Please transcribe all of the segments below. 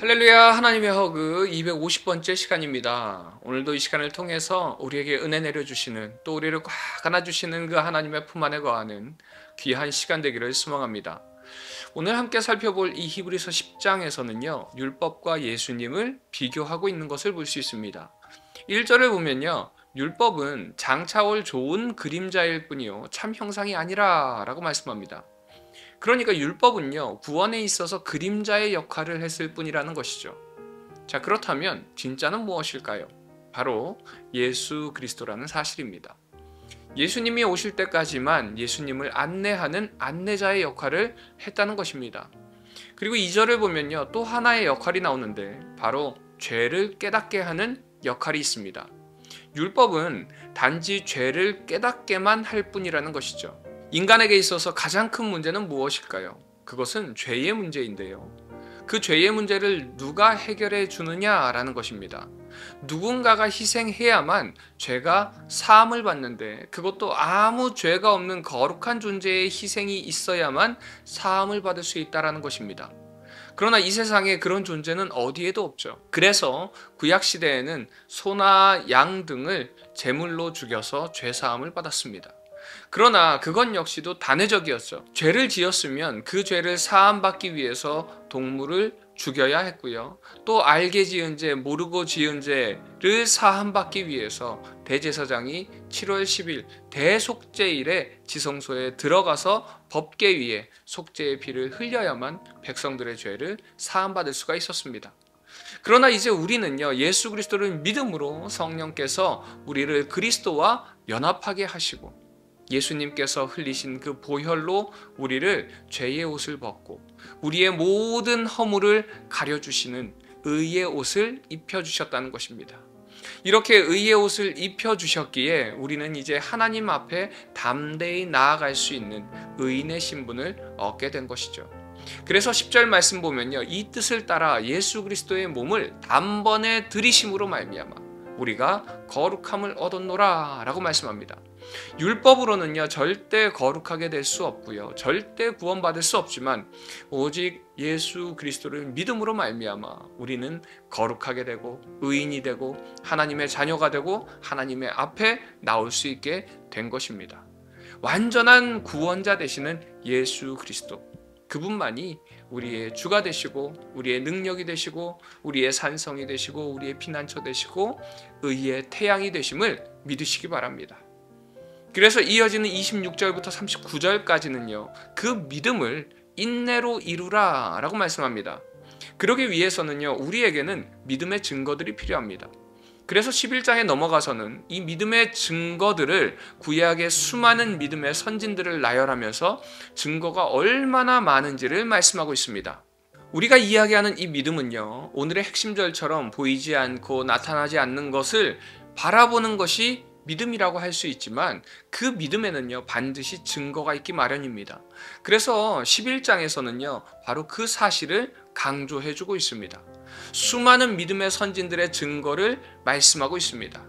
할렐루야. 하나님의 허그 250번째 시간입니다. 오늘도 이 시간을 통해서 우리에게 은혜 내려주시는, 또 우리를 꽉 안아주시는 그 하나님의 품 안에 거하는 귀한 시간 되기를 소망합니다. 오늘 함께 살펴볼 이 히브리서 10장에서는요 율법과 예수님을 비교하고 있는 것을 볼 수 있습니다. 1절을 보면요, 율법은 장차올 좋은 그림자일 뿐이요 참 형상이 아니라 라고 말씀합니다. 그러니까 율법은요 구원에 있어서 그림자의 역할을 했을 뿐이라는 것이죠. 자, 그렇다면 진짜는 무엇일까요? 바로 예수 그리스도라는 사실입니다. 예수님이 오실 때까지만 예수님을 안내하는 안내자의 역할을 했다는 것입니다. 그리고 2절을 보면요 또 하나의 역할이 나오는데 바로 죄를 깨닫게 하는 역할이 있습니다. 율법은 단지 죄를 깨닫게만 할 뿐이라는 것이죠. 인간에게 있어서 가장 큰 문제는 무엇일까요? 그것은 죄의 문제인데요. 그 죄의 문제를 누가 해결해 주느냐라는 것입니다. 누군가가 희생해야만 죄가 사함을 받는데, 그것도 아무 죄가 없는 거룩한 존재의 희생이 있어야만 사함을 받을 수 있다는 것입니다. 그러나 이 세상에 그런 존재는 어디에도 없죠. 그래서 구약시대에는 소나 양 등을 제물로 죽여서 죄사함을 받았습니다. 그러나 그건 역시도 단회적이었죠. 죄를 지었으면 그 죄를 사함받기 위해서 동물을 죽여야 했고요. 또 알게 지은 죄, 모르고 지은 죄를 사함받기 위해서 대제사장이 7월 10일 대속죄일에 지성소에 들어가서 법궤 위에 속죄의 피를 흘려야만 백성들의 죄를 사함받을 수가 있었습니다. 그러나 이제 우리는요 예수 그리스도를 믿음으로 성령께서 우리를 그리스도와 연합하게 하시고, 예수님께서 흘리신 그 보혈로 우리를 죄의 옷을 벗고 우리의 모든 허물을 가려주시는 의의 옷을 입혀주셨다는 것입니다. 이렇게 의의 옷을 입혀주셨기에 우리는 이제 하나님 앞에 담대히 나아갈 수 있는 의인의 신분을 얻게 된 것이죠. 그래서 10절 말씀 보면요, 이 뜻을 따라 예수 그리스도의 몸을 단번에 들이심으로 말미암아 우리가 거룩함을 얻었노라 라고 말씀합니다. 율법으로는요 절대 거룩하게 될 수 없고요 절대 구원받을 수 없지만, 오직 예수 그리스도를 믿음으로 말미암아 우리는 거룩하게 되고 의인이 되고 하나님의 자녀가 되고 하나님의 앞에 나올 수 있게 된 것입니다. 완전한 구원자 되시는 예수 그리스도, 그분만이 우리의 주가 되시고 우리의 능력이 되시고 우리의 산성이 되시고 우리의 피난처 되시고 의의 태양이 되심을 믿으시기 바랍니다. 그래서 이어지는 26절부터 39절까지는요 그 믿음을 인내로 이루라 라고 말씀합니다. 그러기 위해서는요 우리에게는 믿음의 증거들이 필요합니다. 그래서 11장에 넘어가서는 이 믿음의 증거들을, 구약의 수많은 믿음의 선진들을 나열하면서 증거가 얼마나 많은지를 말씀하고 있습니다. 우리가 이야기하는 이 믿음은요 오늘의 핵심절처럼 보이지 않고 나타나지 않는 것을 바라보는 것이 믿음이라고 할 수 있지만, 그 믿음에는요 반드시 증거가 있기 마련입니다. 그래서 11장에서는요 바로 그 사실을 강조해주고 있습니다. 수많은 믿음의 선진들의 증거를 말씀하고 있습니다.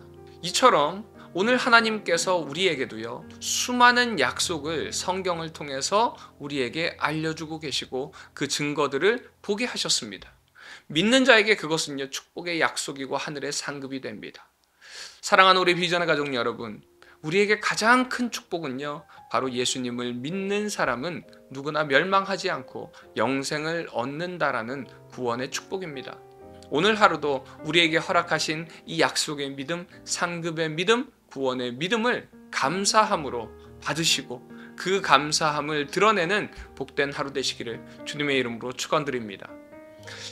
이처럼 오늘 하나님께서 우리에게도요 수많은 약속을 성경을 통해서 우리에게 알려주고 계시고 그 증거들을 보게 하셨습니다. 믿는 자에게 그것은요 축복의 약속이고 하늘의 상급이 됩니다. 사랑하는 우리 비전의 가족 여러분, 우리에게 가장 큰 축복은요 바로 예수님을 믿는 사람은 누구나 멸망하지 않고 영생을 얻는다라는 구원의 축복입니다. 오늘 하루도 우리에게 허락하신 이 약속의 믿음, 상급의 믿음, 구원의 믿음을 감사함으로 받으시고 그 감사함을 드러내는 복된 하루 되시기를 주님의 이름으로 축원드립니다.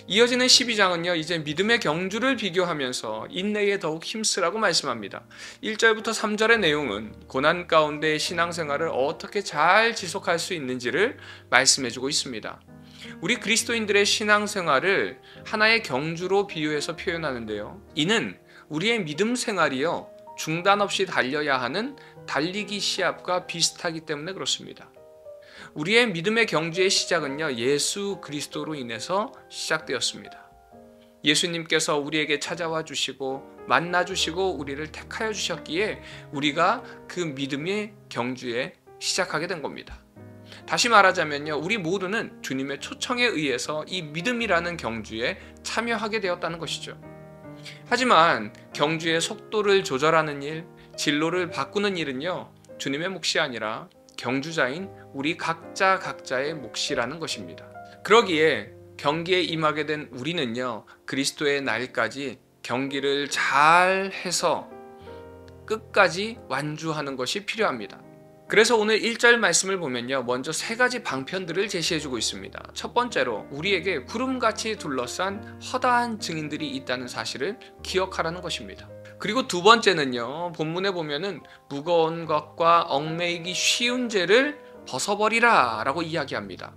이어지는 12장은요 이제 믿음의 경주를 비교하면서 인내에 더욱 힘쓰라고 말씀합니다. 1절부터 3절의 내용은 고난 가운데 신앙생활을 어떻게 잘 지속할 수 있는지를 말씀해주고 있습니다. 우리 그리스도인들의 신앙생활을 하나의 경주로 비유해서 표현하는데요, 이는 우리의 믿음 생활이요 중단 없이 달려야 하는 달리기 시합과 비슷하기 때문에 그렇습니다. 우리의 믿음의 경주의 시작은요 예수 그리스도로 인해서 시작되었습니다. 예수님께서 우리에게 찾아와 주시고 만나 주시고 우리를 택하여 주셨기에 우리가 그 믿음의 경주에 시작하게 된 겁니다. 다시 말하자면요, 우리 모두는 주님의 초청에 의해서 이 믿음이라는 경주에 참여하게 되었다는 것이죠. 하지만 경주의 속도를 조절하는 일, 진로를 바꾸는 일은요, 주님의 몫이 아니라 경주자인 우리 각자의 몫이라는 것입니다. 그러기에 경기에 임하게 된 우리는요, 그리스도의 날까지 경기를 잘 해서 끝까지 완주하는 것이 필요합니다. 그래서 오늘 1절 말씀을 보면요, 먼저 세 가지 방편들을 제시해주고 있습니다. 첫 번째로 우리에게 구름같이 둘러싼 허다한 증인들이 있다는 사실을 기억하라는 것입니다. 그리고 두 번째는요, 본문에 보면은 무거운 것과 얽매이기 쉬운 죄를 벗어버리라 라고 이야기합니다.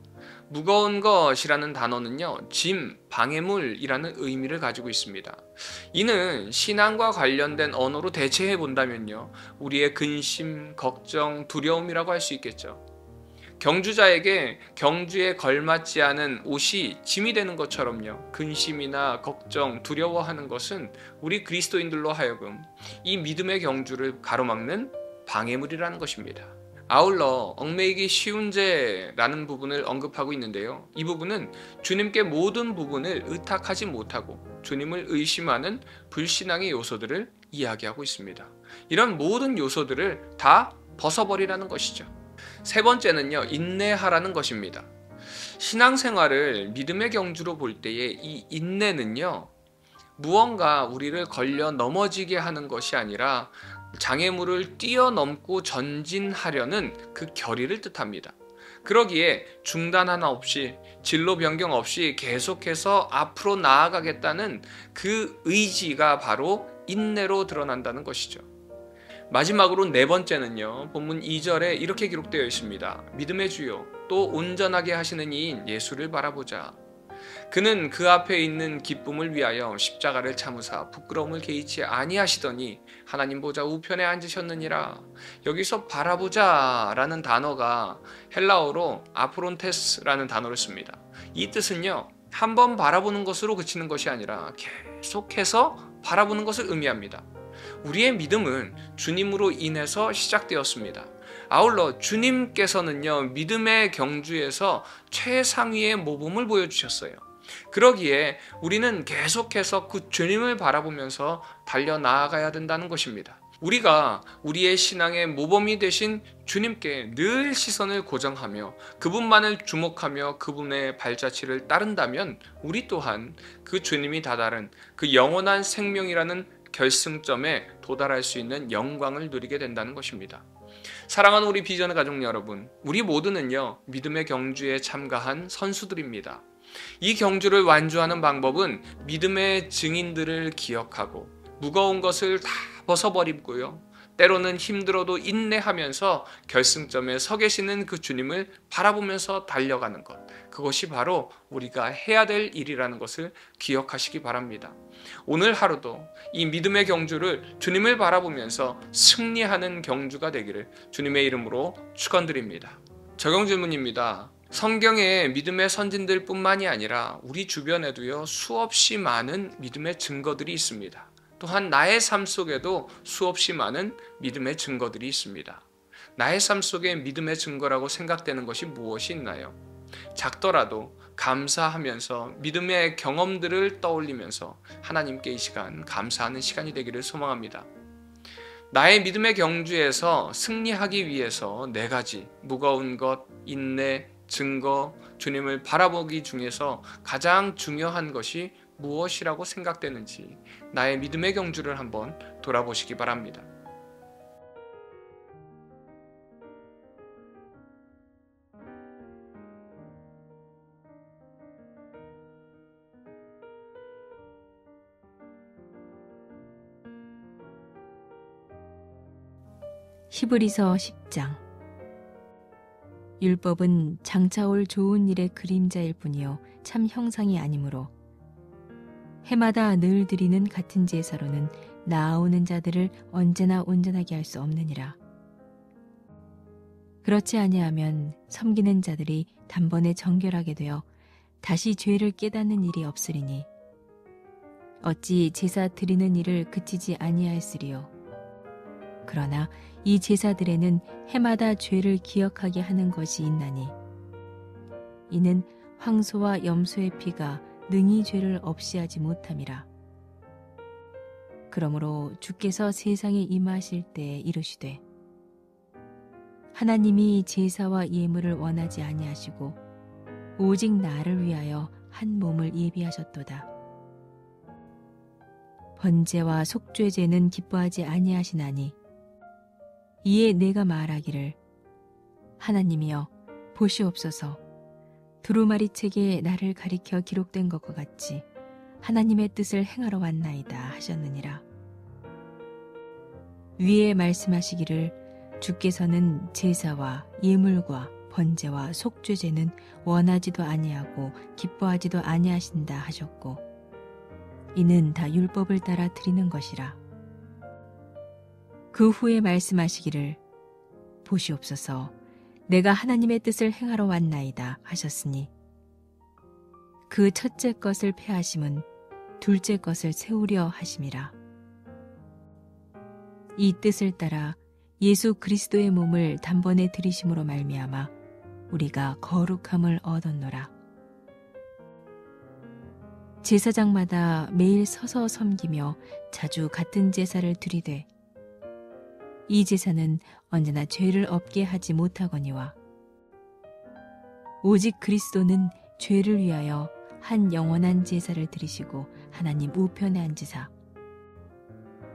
무거운 것이라는 단어는요, 짐, 방해물이라는 의미를 가지고 있습니다. 이는 신앙과 관련된 언어로 대체해 본다면요, 우리의 근심, 걱정, 두려움이라고 할 수 있겠죠. 경주자에게 경주에 걸맞지 않은 옷이 짐이 되는 것처럼요, 근심이나 걱정, 두려워하는 것은 우리 그리스도인들로 하여금 이 믿음의 경주를 가로막는 방해물이라는 것입니다. 아울러 얽매이기 쉬운 죄라는 부분을 언급하고 있는데요, 이 부분은 주님께 모든 부분을 의탁하지 못하고 주님을 의심하는 불신앙의 요소들을 이야기하고 있습니다. 이런 모든 요소들을 다 벗어버리라는 것이죠. 세 번째는요, 인내하라는 것입니다. 신앙생활을 믿음의 경주로 볼 때에 이 인내는요, 무언가 우리를 걸려 넘어지게 하는 것이 아니라 장애물을 뛰어넘고 전진하려는 그 결의를 뜻합니다. 그러기에 중단 하나 없이, 진로 변경 없이 계속해서 앞으로 나아가겠다는 그 의지가 바로 인내로 드러난다는 것이죠. 마지막으로 네 번째는요, 본문 2절에 이렇게 기록되어 있습니다. 믿음의 주요 또 온전하게 하시는 이인 예수를 바라보자. 그는 그 앞에 있는 기쁨을 위하여 십자가를 참으사 부끄러움을 개의치 아니하시더니 하나님 보좌 우편에 앉으셨느니라. 여기서 바라보자 라는 단어가 헬라어로 아프론테스라는 단어를 씁니다. 이 뜻은요, 한번 바라보는 것으로 그치는 것이 아니라 계속해서 바라보는 것을 의미합니다. 우리의 믿음은 주님으로 인해서 시작되었습니다. 아울러 주님께서는요, 믿음의 경주에서 최상위의 모범을 보여주셨어요. 그러기에 우리는 계속해서 그 주님을 바라보면서 달려나아가야 된다는 것입니다. 우리가 우리의 신앙의 모범이 되신 주님께 늘 시선을 고정하며 그분만을 주목하며 그분의 발자취를 따른다면 우리 또한 그 주님이 다다른 그 영원한 생명이라는 결승점에 도달할 수 있는 영광을 누리게 된다는 것입니다. 사랑하는 우리 비전의 가족 여러분, 우리 모두는요, 믿음의 경주에 참가한 선수들입니다. 이 경주를 완주하는 방법은 믿음의 증인들을 기억하고 무거운 것을 다 벗어버리고요, 때로는 힘들어도 인내하면서 결승점에 서 계시는 그 주님을 바라보면서 달려가는 것, 그것이 바로 우리가 해야 될 일이라는 것을 기억하시기 바랍니다. 오늘 하루도 이 믿음의 경주를 주님을 바라보면서 승리하는 경주가 되기를 주님의 이름으로 축원드립니다. 적용 질문입니다. 성경에 믿음의 선진들 뿐만이 아니라 우리 주변에도요, 수없이 많은 믿음의 증거들이 있습니다. 또한 나의 삶 속에도 수없이 많은 믿음의 증거들이 있습니다. 나의 삶 속에 믿음의 증거라고 생각되는 것이 무엇이 있나요? 작더라도 감사하면서 믿음의 경험들을 떠올리면서 하나님께 이 시간 감사하는 시간이 되기를 소망합니다. 나의 믿음의 경주에서 승리하기 위해서 네 가지 무거운 것, 인내, 증거, 주님을 바라보기 중에서 가장 중요한 것이 무엇이라고 생각되는지 나의 믿음의 경주를 한번 돌아보시기 바랍니다. 히브리서 10장. 율법은 장차 올 좋은 일의 그림자일 뿐이요 참 형상이 아니므로 해마다 늘 드리는 같은 제사로는 나아오는 자들을 언제나 온전하게 할 수 없느니라. 그렇지 아니하면 섬기는 자들이 단번에 정결하게 되어 다시 죄를 깨닫는 일이 없으리니 어찌 제사 드리는 일을 그치지 아니하였으리요. 그러나 이 제사들에는 해마다 죄를 기억하게 하는 것이 있나니 이는 황소와 염소의 피가 능히 죄를 없이하지 못함이라. 그러므로 주께서 세상에 임하실 때에 이르시되 하나님이 제사와 예물을 원하지 아니하시고 오직 나를 위하여 한 몸을 예비하셨도다. 번제와 속죄제는 기뻐하지 아니하시나니 이에 내가 말하기를 하나님이여 보시옵소서 두루마리 책에 나를 가리켜 기록된 것과 같이 하나님의 뜻을 행하러 왔나이다 하셨느니라. 위에 말씀하시기를 주께서는 제사와 예물과 번제와 속죄제는 원하지도 아니하고 기뻐하지도 아니하신다 하셨고 이는 다 율법을 따라 드리는 것이라. 그 후에 말씀하시기를 보시옵소서 내가 하나님의 뜻을 행하러 왔나이다 하셨으니 그 첫째 것을 폐하심은 둘째 것을 세우려 하심이라. 이 뜻을 따라 예수 그리스도의 몸을 단번에 들이심으로 말미암아 우리가 거룩함을 얻었노라. 제사장마다 매일 서서 섬기며 자주 같은 제사를 드리되 이 제사는 언제나 죄를 없게 하지 못하거니와 오직 그리스도는 죄를 위하여 한 영원한 제사를 드리시고 하나님 우편에 앉으사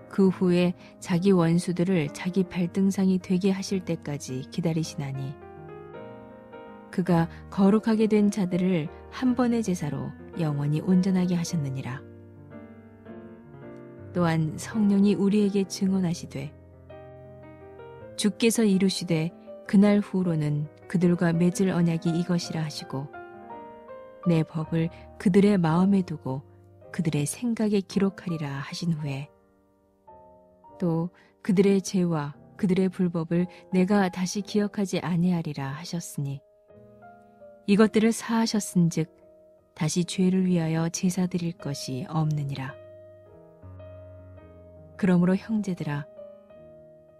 그 후에 자기 원수들을 자기 발등상이 되게 하실 때까지 기다리시나니 그가 거룩하게 된 자들을 한 번의 제사로 영원히 온전하게 하셨느니라. 또한 성령이 우리에게 증언하시되 주께서 이루시되 그날 후로는 그들과 맺을 언약이 이것이라 하시고 내 법을 그들의 마음에 두고 그들의 생각에 기록하리라 하신 후에 또 그들의 죄와 그들의 불법을 내가 다시 기억하지 아니하리라 하셨으니 이것들을 사하셨은즉 다시 죄를 위하여 제사 드릴 것이 없느니라. 그러므로 형제들아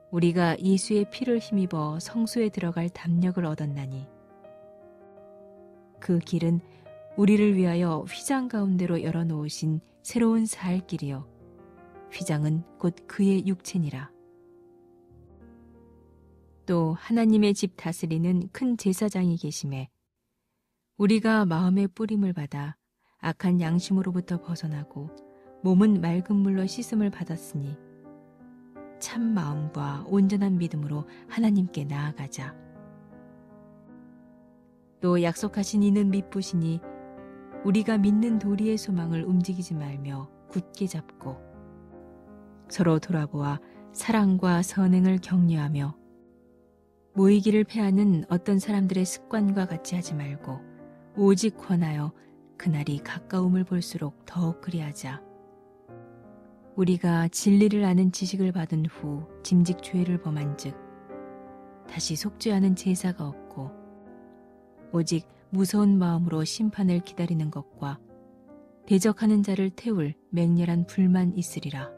우리가 예수의 피를 힘입어 성소에 들어갈 담력을 얻었나니 그 길은 우리를 위하여 휘장 가운데로 열어놓으신 새로운 살 길이요 휘장은 곧 그의 육체니라. 또 하나님의 집 다스리는 큰 제사장이 계심에 우리가 마음의 뿌림을 받아 악한 양심으로부터 벗어나고 몸은 맑은 물로 씻음을 받았으니 참 마음과 온전한 믿음으로 하나님께 나아가자. 또 약속하신 이는 미쁘시니 우리가 믿는 도리의 소망을 움직이지 말며 굳게 잡고 서로 돌아보아 사랑과 선행을 격려하며 모이기를 패하는 어떤 사람들의 습관과 같이 하지 말고 오직 권하여 그날이 가까움을 볼수록 더욱 그리하자. 우리가 진리를 아는 지식을 받은 후 짐짓 죄를 범한즉 다시 속죄하는 제사가 없고 오직 무서운 마음으로 심판을 기다리는 것과 대적하는 자를 태울 맹렬한 불만 있으리라.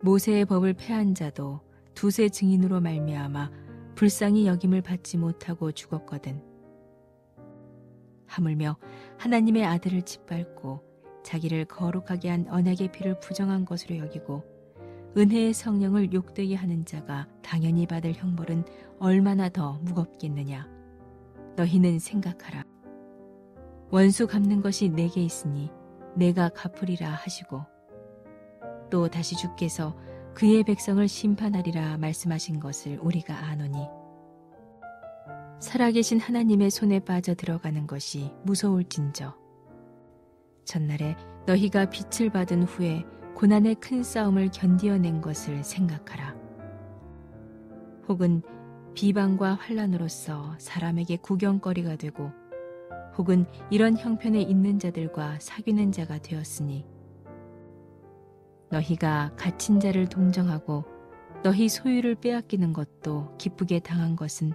모세의 법을 폐한 자도 두세 증인으로 말미암아 불쌍히 여김을 받지 못하고 죽었거든. 하물며 하나님의 아들을 짓밟고 자기를 거룩하게 한 언약의 피를 부정한 것으로 여기고 은혜의 성령을 욕되게 하는 자가 당연히 받을 형벌은 얼마나 더 무겁겠느냐. 너희는 생각하라. 원수 갚는 것이 내게 있으니 내가 갚으리라 하시고 또 다시 주께서 그의 백성을 심판하리라 말씀하신 것을 우리가 아노니 살아계신 하나님의 손에 빠져 들어가는 것이 무서울진저 전날에 너희가 빛을 받은 후에 고난의 큰 싸움을 견디어낸 것을 생각하라. 혹은 비방과 환난으로서 사람에게 구경거리가 되고 혹은 이런 형편에 있는 자들과 사귀는 자가 되었으니 너희가 갇힌 자를 동정하고 너희 소유를 빼앗기는 것도 기쁘게 당한 것은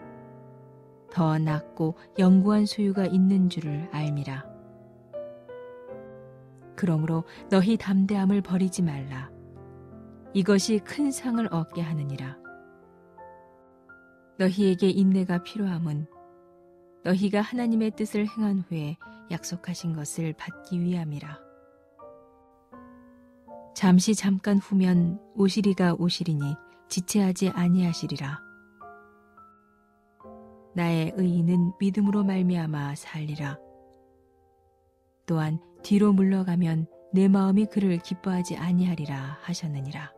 더 낫고 영구한 소유가 있는 줄을 알미라. 그러므로 너희 담대함을 버리지 말라. 이것이 큰 상을 얻게 하느니라. 너희에게 인내가 필요함은 너희가 하나님의 뜻을 행한 후에 약속하신 것을 받기 위함이라. 잠깐 후면 오시리가 오시리니 지체하지 아니하시리라. 나의 의인은 믿음으로 말미암아 살리라. 또한 뒤로 물러가면 내 마음이 그를 기뻐하지 아니하리라 하셨느니라.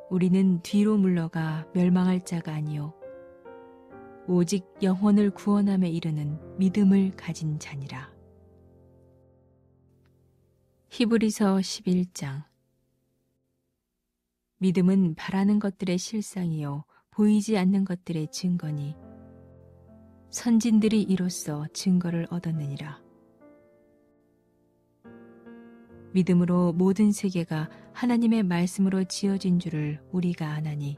우리는 뒤로 물러가 멸망할 자가 아니요 오직 영혼을 구원함에 이르는 믿음을 가진 자니라. 히브리서 11장. 믿음은 바라는 것들의 실상이요 보이지 않는 것들의 증거니 선진들이 이로써 증거를 얻었느니라. 믿음으로 모든 세계가 하나님의 말씀으로 지어진 줄을 우리가 아나니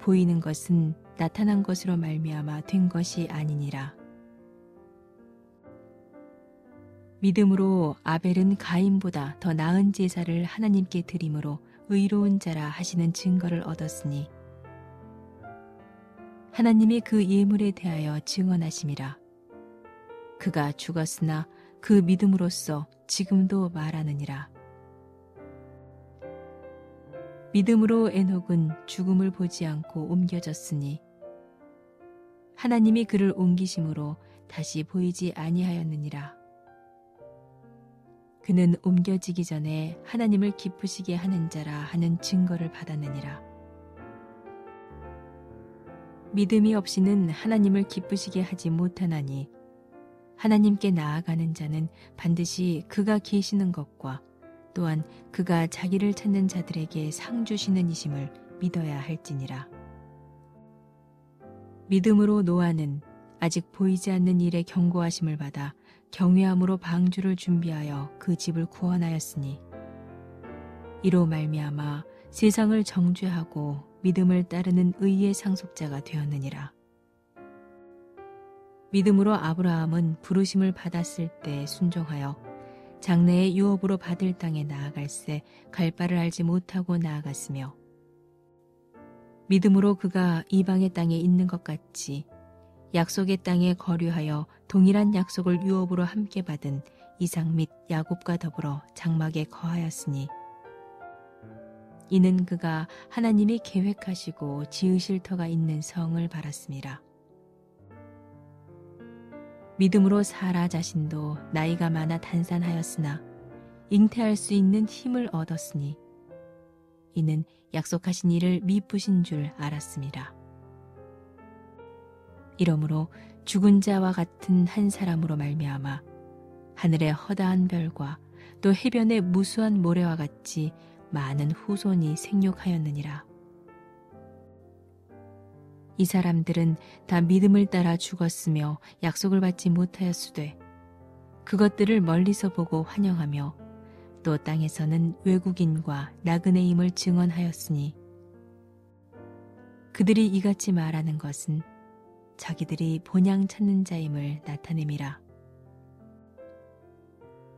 보이는 것은 나타난 것으로 말미암아 된 것이 아니니라. 믿음으로 아벨은 가인보다 더 나은 제사를 하나님께 드림으로 의로운 자라 하시는 증거를 얻었으니 하나님이 그 예물에 대하여 증언하심이라. 그가 죽었으나 그 믿음으로써 지금도 말하느니라. 믿음으로 에녹은 죽음을 보지 않고 옮겨졌으니 하나님이 그를 옮기심으로 다시 보이지 아니하였느니라. 그는 옮겨지기 전에 하나님을 기쁘시게 하는 자라 하는 증거를 받았느니라. 믿음이 없이는 하나님을 기쁘시게 하지 못하나니 하나님께 나아가는 자는 반드시 그가 계시는 것과 또한 그가 자기를 찾는 자들에게 상 주시는 이심을 믿어야 할지니라. 믿음으로 노아는 아직 보이지 않는 일에 경고하심을 받아 경외함으로 방주를 준비하여 그 집을 구원하였으니 이로 말미암아 세상을 정죄하고 믿음을 따르는 의의 상속자가 되었느니라. 믿음으로 아브라함은 부르심을 받았을 때 순종하여 장래의 유업으로 받을 땅에 나아갈새 갈 바를 알지 못하고 나아갔으며 믿음으로 그가 이방의 땅에 있는 것 같이 약속의 땅에 거류하여 동일한 약속을 유업으로 함께 받은 이삭 및 야곱과 더불어 장막에 거하였으니 이는 그가 하나님이 계획하시고 지으실 터가 있는 성을 바랐음이라. 믿음으로 사라 자신도 나이가 많아 단산하였으나 잉태할 수 있는 힘을 얻었으니 이는 약속하신 이를 미쁘신 줄 알았음이라. 이러므로 죽은 자와 같은 한 사람으로 말미암아 하늘의 허다한 별과 또 해변의 무수한 모래와 같이 많은 후손이 생육하였느니라. 이 사람들은 다 믿음을 따라 죽었으며 약속을 받지 못하였으되 그것들을 멀리서 보고 환영하며 또 땅에서는 외국인과 나그네임을 증언하였으니 그들이 이같이 말하는 것은 자기들이 본향 찾는 자임을 나타냄이라.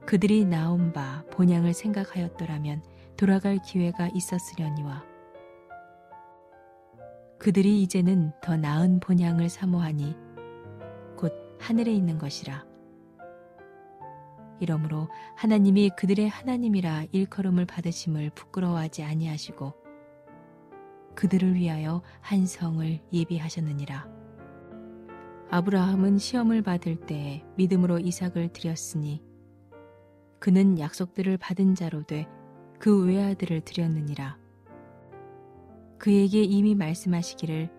그들이 나온 바 본향을 생각하였더라면 돌아갈 기회가 있었으려니와 그들이 이제는 더 나은 본향을 사모하니 곧 하늘에 있는 것이라. 이러므로 하나님이 그들의 하나님이라 일컬음을 받으심을 부끄러워하지 아니하시고 그들을 위하여 한 성을 예비하셨느니라. 아브라함은 시험을 받을 때에 믿음으로 이삭을 드렸으니 그는 약속들을 받은 자로 돼 그 외아들을 드렸느니라. 그에게 이미 말씀하시기를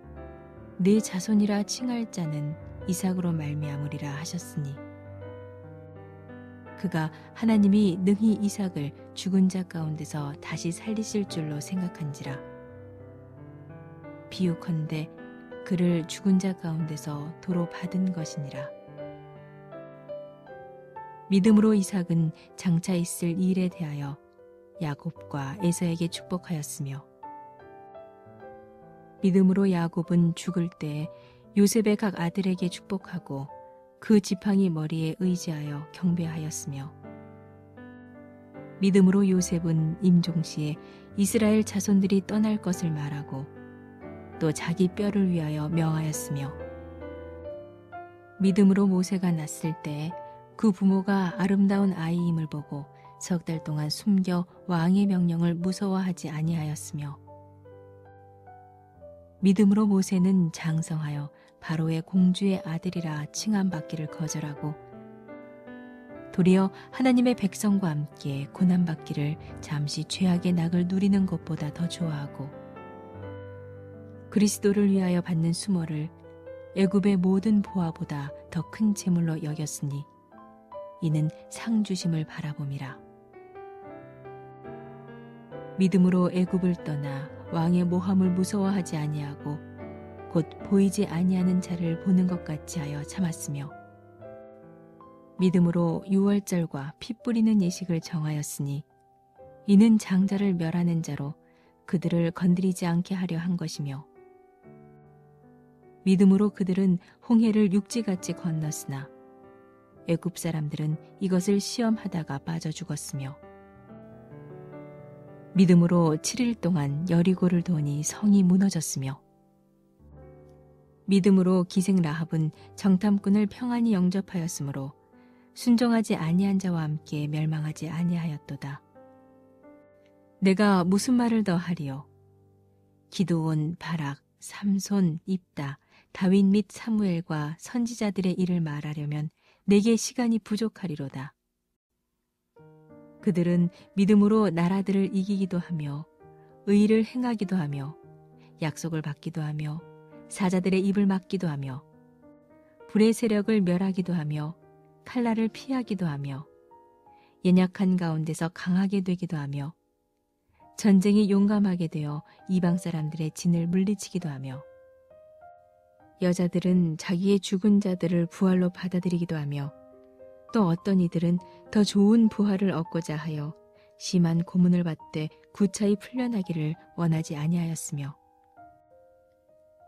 내 자손이라 칭할 자는 이삭으로 말미암으리라 하셨으니 그가 하나님이 능히 이삭을 죽은 자 가운데서 다시 살리실 줄로 생각한지라. 비유컨대 그를 죽은 자 가운데서 도로 받은 것이니라. 믿음으로 이삭은 장차 있을 일에 대하여 야곱과 에서에게 축복하였으며 믿음으로 야곱은 죽을 때 요셉의 각 아들에게 축복하고 그 지팡이 머리에 의지하여 경배하였으며 믿음으로 요셉은 임종시에 이스라엘 자손들이 떠날 것을 말하고 또 자기 뼈를 위하여 명하였으며 믿음으로 모세가 낳았을 때 그 부모가 아름다운 아이임을 보고 석 달 동안 숨겨 왕의 명령을 무서워하지 아니하였으며 믿음으로 모세는 장성하여 바로의 공주의 아들이라 칭함받기를 거절하고 도리어 하나님의 백성과 함께 고난받기를 잠시 죄악의 낙을 누리는 것보다 더 좋아하고 그리스도를 위하여 받는 수모를 애굽의 모든 보화보다 더 큰 재물로 여겼으니 이는 상 주심을 바라봄이라. 믿음으로 애굽을 떠나 왕의 모함을 무서워하지 아니하고 곧 보이지 아니하는 자를 보는 것 같이 하여 참았으며 믿음으로 유월절과 피 뿌리는 예식을 정하였으니 이는 장자를 멸하는 자로 그들을 건드리지 않게 하려 한 것이며 믿음으로 그들은 홍해를 육지같이 건넜으나 애굽 사람들은 이것을 시험하다가 빠져 죽었으며 믿음으로 7일 동안 여리고를 도니 성이 무너졌으며 믿음으로 기생 라합은 정탐꾼을 평안히 영접하였으므로 순종하지 아니한 자와 함께 멸망하지 아니하였도다. 내가 무슨 말을 더 하리요? 기드온, 바락, 삼손, 입다, 다윗 및 사무엘과 선지자들의 일을 말하려면 내게 시간이 부족하리로다. 그들은 믿음으로 나라들을 이기기도 하며 의를 행하기도 하며 약속을 받기도 하며 사자들의 입을 막기도 하며 불의 세력을 멸하기도 하며 칼날을 피하기도 하며 연약한 가운데서 강하게 되기도 하며 전쟁에 용감하게 되어 이방 사람들의 진을 물리치기도 하며 여자들은 자기의 죽은 자들을 부활로 받아들이기도 하며 또 어떤 이들은 더 좋은 부활을 얻고자 하여 심한 고문을 받되 구차히 풀려나기를 원하지 아니하였으며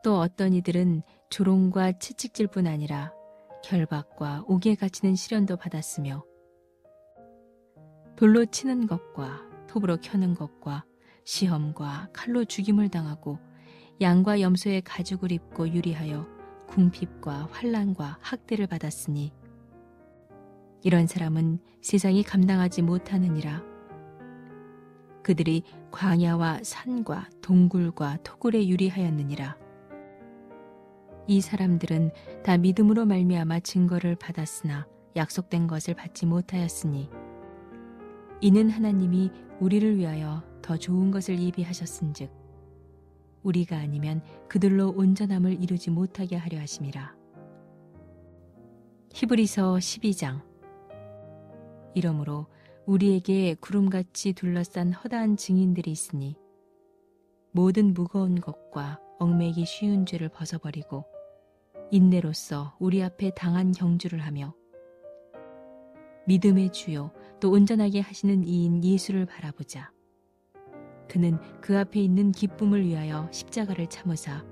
또 어떤 이들은 조롱과 채찍질뿐 아니라 결박과 옥에 갇히는 시련도 받았으며 돌로 치는 것과 톱으로 켜는 것과 시험과 칼로 죽임을 당하고 양과 염소의 가죽을 입고 유리하여 궁핍과 환난과 학대를 받았으니 이런 사람은 세상이 감당하지 못하느니라. 그들이 광야와 산과 동굴과 토굴에 유리하였느니라. 이 사람들은 다 믿음으로 말미암아 증거를 받았으나 약속된 것을 받지 못하였으니 이는 하나님이 우리를 위하여 더 좋은 것을 예비하셨은즉 우리가 아니면 그들로 온전함을 이루지 못하게 하려 하심이라. 히브리서 12장. 이러므로 우리에게 구름같이 둘러싼 허다한 증인들이 있으니 모든 무거운 것과 얽매이기 쉬운 죄를 벗어버리고 인내로써 우리 앞에 당한 경주를 하며 믿음의 주요 또 온전하게 하시는 이인 예수를 바라보자. 그는 그 앞에 있는 기쁨을 위하여 십자가를 참으사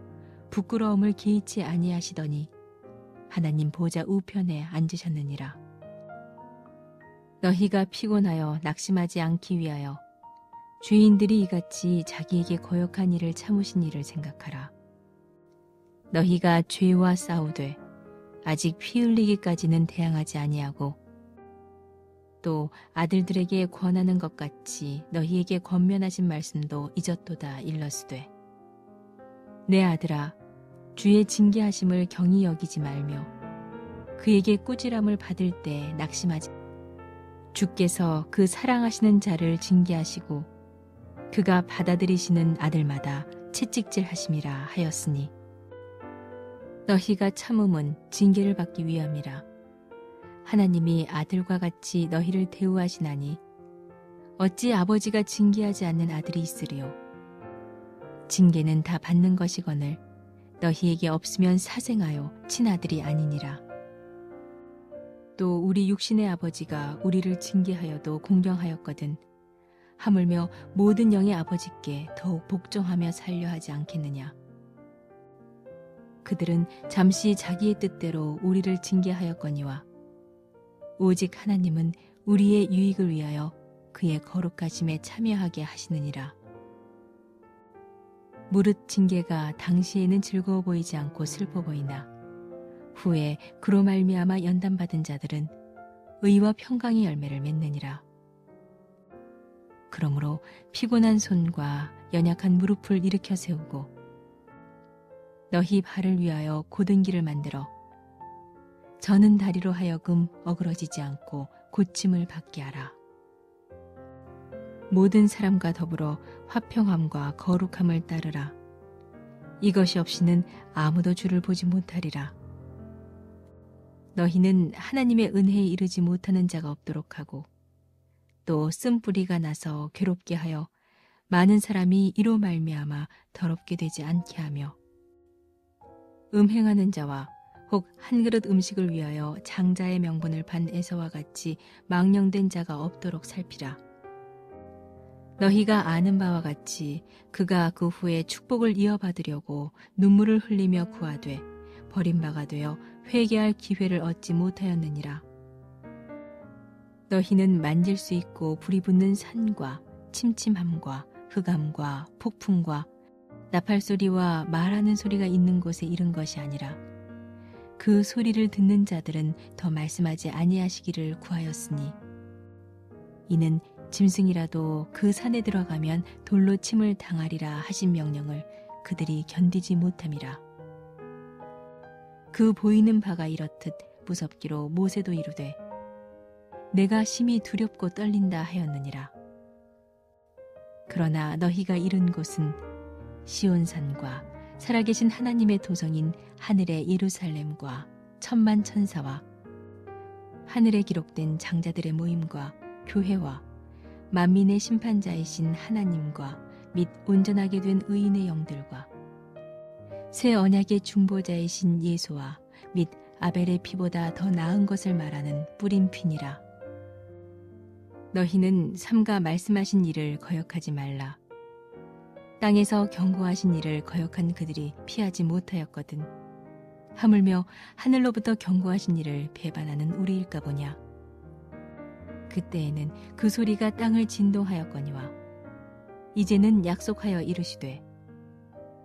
부끄러움을 개의치 아니하시더니 하나님 보좌 우편에 앉으셨느니라. 너희가 피곤하여 낙심하지 않기 위하여 죄인들이 이같이 자기에게 거역한 일을 참으신 일을 생각하라. 너희가 죄와 싸우되 아직 피 흘리기까지는 대항하지 아니하고 또 아들들에게 권하는 것 같이 너희에게 권면하신 말씀도 잊었도다 일러스되 내 아들아 주의 징계하심을 경히 여기지 말며 그에게 꾸지람을 받을 때 낙심하지 주께서 그 사랑하시는 자를 징계하시고 그가 받아들이시는 아들마다 채찍질하심이라 하였으니 너희가 참음은 징계를 받기 위함이라. 하나님이 아들과 같이 너희를 대우하시나니 어찌 아버지가 징계하지 않는 아들이 있으리요. 징계는 다 받는 것이거늘 너희에게 없으면 사생하여 친아들이 아니니라. 또 우리 육신의 아버지가 우리를 징계하여도 공경하였거든 하물며 모든 영의 아버지께 더욱 복종하며 살려 하지 않겠느냐. 그들은 잠시 자기의 뜻대로 우리를 징계하였거니와 오직 하나님은 우리의 유익을 위하여 그의 거룩하심에 참여하게 하시느니라. 무릇 징계가 당시에는 즐거워 보이지 않고 슬퍼 보이나 후에 그로 말미암아 연단받은 자들은 의와 평강의 열매를 맺느니라. 그러므로 피곤한 손과 연약한 무릎을 일으켜 세우고 너희 발을 위하여 곧은 길을 만들어 저는 다리로 하여금 어그러지지 않고 고침을 받게 하라. 모든 사람과 더불어 화평함과 거룩함을 따르라. 이것이 없이는 아무도 주를 보지 못하리라. 너희는 하나님의 은혜에 이르지 못하는 자가 없도록 하고 또 쓴뿌리가 나서 괴롭게 하여 많은 사람이 이로 말미암아 더럽게 되지 않게 하며 음행하는 자와 혹 한 그릇 음식을 위하여 장자의 명분을 판 에서와 같이 망령된 자가 없도록 살피라. 너희가 아는 바와 같이 그가 그 후에 축복을 이어받으려고 눈물을 흘리며 구하되 버림바가 되어 회개할 기회를 얻지 못하였느니라. 너희는 만질 수 있고 불이 붙는 산과 침침함과 흑암과 폭풍과 나팔소리와 말하는 소리가 있는 곳에 이른 것이 아니라 그 소리를 듣는 자들은 더 말씀하지 아니하시기를 구하였으니 이는 짐승이라도 그 산에 들어가면 돌로 침을 당하리라 하신 명령을 그들이 견디지 못함이라. 그 보이는 바가 이렇듯 무섭기로 모세도 이르되 내가 심히 두렵고 떨린다 하였느니라. 그러나 너희가 이른 곳은 시온산과 살아계신 하나님의 도성인 하늘의 예루살렘과 천만 천사와 하늘에 기록된 장자들의 모임과 교회와 만민의 심판자이신 하나님과 및 온전하게 된 의인의 영들과 새 언약의 중보자이신 예수와 및 아벨의 피보다 더 나은 것을 말하는 뿌린 피니라. 너희는 삼가 말씀하신 일을 거역하지 말라. 땅에서 경고하신 일을 거역한 그들이 피하지 못하였거든. 하물며 하늘로부터 경고하신 일을 배반하는 우리일까 보냐. 그때에는 그 소리가 땅을 진동하였거니와 이제는 약속하여 이르시되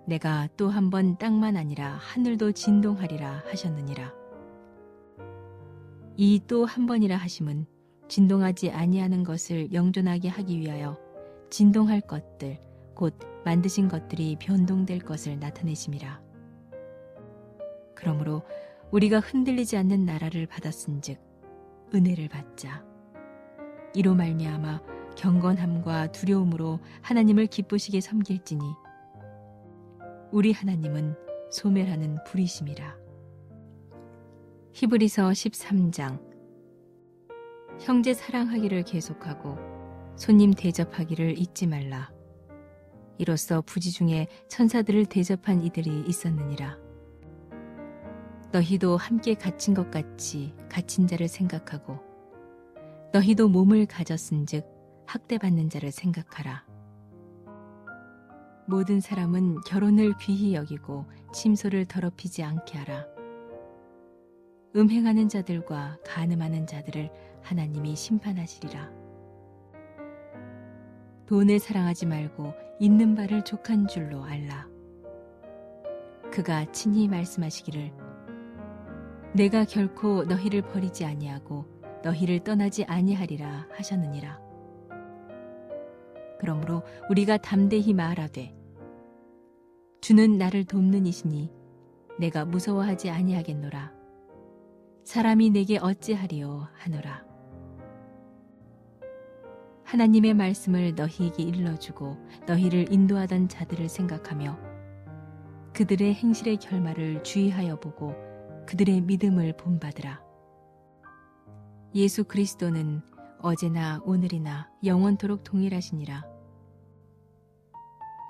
내가 또 한 번 땅만 아니라 하늘도 진동하리라 하셨느니라. 이 또 한 번이라 하심은 진동하지 아니하는 것을 영존하게 하기 위하여 진동할 것들 곧 만드신 것들이 변동될 것을 나타내심이라. 그러므로 우리가 흔들리지 않는 나라를 받았은즉 은혜를 받자. 이로 말미암아 경건함과 두려움으로 하나님을 기쁘시게 섬길지니 우리 하나님은 소멸하는 불이심이라. 히브리서 13장. 형제 사랑하기를 계속하고 손님 대접하기를 잊지 말라. 이로써 부지 중에 천사들을 대접한 이들이 있었느니라. 너희도 함께 갇힌 것 같이 갇힌 자를 생각하고 너희도 몸을 가졌은즉 학대받는 자를 생각하라. 모든 사람은 결혼을 귀히 여기고 침소를 더럽히지 않게 하라. 음행하는 자들과 간음하는 자들을 하나님이 심판하시리라. 돈을 사랑하지 말고 있는 바를 족한 줄로 알라. 그가 친히 말씀하시기를 내가 결코 너희를 버리지 아니하고 너희를 떠나지 아니하리라 하셨느니라. 그러므로 우리가 담대히 말하되 주는 나를 돕는 이시니 내가 무서워하지 아니하겠노라. 사람이 내게 어찌하리요 하노라. 하나님의 말씀을 너희에게 일러주고 너희를 인도하던 자들을 생각하며 그들의 행실의 결말을 주의하여 보고 그들의 믿음을 본받으라. 예수 그리스도는 어제나 오늘이나 영원토록 동일하시니라.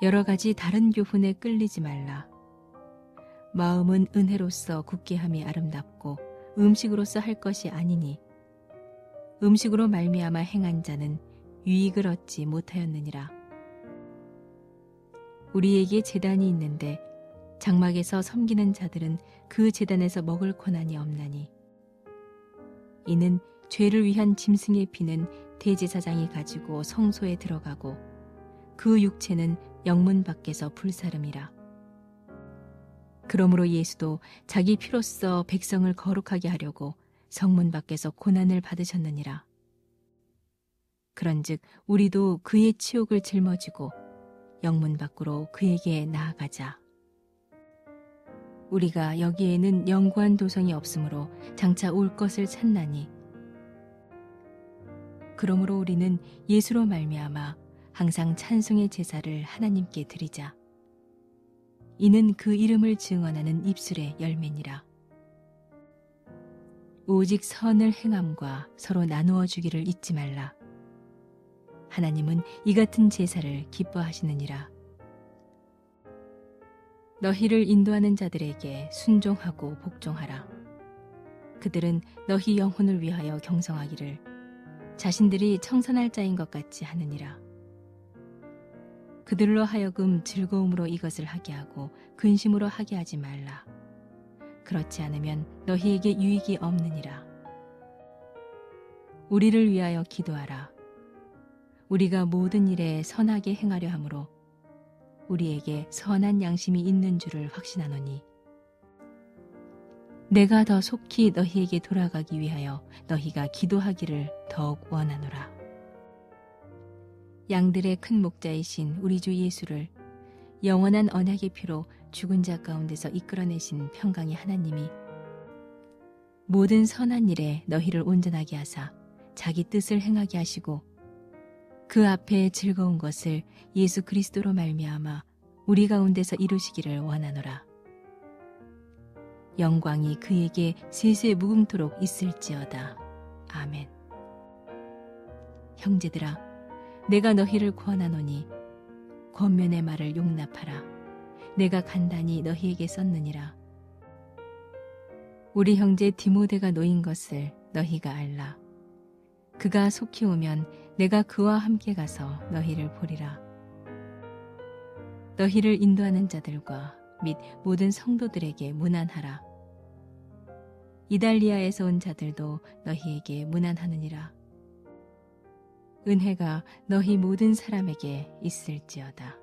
여러 가지 다른 교훈에 끌리지 말라. 마음은 은혜로서 굳게 함이 아름답고 음식으로서 할 것이 아니니 음식으로 말미암아 행한 자는 유익을 얻지 못하였느니라. 우리에게 제단이 있는데 장막에서 섬기는 자들은 그 제단에서 먹을 권한이 없나니 이는 죄를 위한 짐승의 피는 대제사장이 가지고 성소에 들어가고 그 육체는 영문 밖에서 불사름이라. 그러므로 예수도 자기 피로써 백성을 거룩하게 하려고 성문 밖에서 고난을 받으셨느니라. 그런즉 우리도 그의 치욕을 짊어지고 영문 밖으로 그에게 나아가자. 우리가 여기에는 영구한 도성이 없으므로 장차 올 것을 찾나니, 그러므로 우리는 예수로 말미암아 항상 찬송의 제사를 하나님께 드리자. 이는 그 이름을 증언하는 입술의 열매니라. 오직 선을 행함과 서로 나누어 주기를 잊지 말라. 하나님은 이 같은 제사를 기뻐하시느니라. 너희를 인도하는 자들에게 순종하고 복종하라. 그들은 너희 영혼을 위하여 경성하기를 자신들이 청산할 자인 것 같이 하느니라. 그들로 하여금 즐거움으로 이것을 하게 하고 근심으로 하게 하지 말라. 그렇지 않으면 너희에게 유익이 없느니라. 우리를 위하여 기도하라. 우리가 모든 일에 선하게 행하려 함으로 우리에게 선한 양심이 있는 줄을 확신하노니, 내가 더 속히 너희에게 돌아가기 위하여 너희가 기도하기를 더욱 원하노라. 양들의 큰 목자이신 우리 주 예수를 영원한 언약의 피로 죽은 자 가운데서 이끌어내신 평강의 하나님이 모든 선한 일에 너희를 온전하게 하사 자기 뜻을 행하게 하시고, 그 앞에 즐거운 것을 예수 그리스도로 말미암아 우리 가운데서 이루시기를 원하노라. 영광이 그에게 세세 무궁토록 있을지어다. 아멘. 형제들아, 내가 너희를 권하노니 권면의 말을 용납하라. 내가 간단히 너희에게 썼느니라. 우리 형제 디모데가 놓인 것을 너희가 알라. 그가 속히 오면 내가 그와 함께 가서 너희를 보리라. 너희를 인도하는 자들과 및 모든 성도들에게 문안하라. 이달리아에서 온 자들도 너희에게 문안하느니라. 은혜가 너희 모든 사람에게 있을지어다.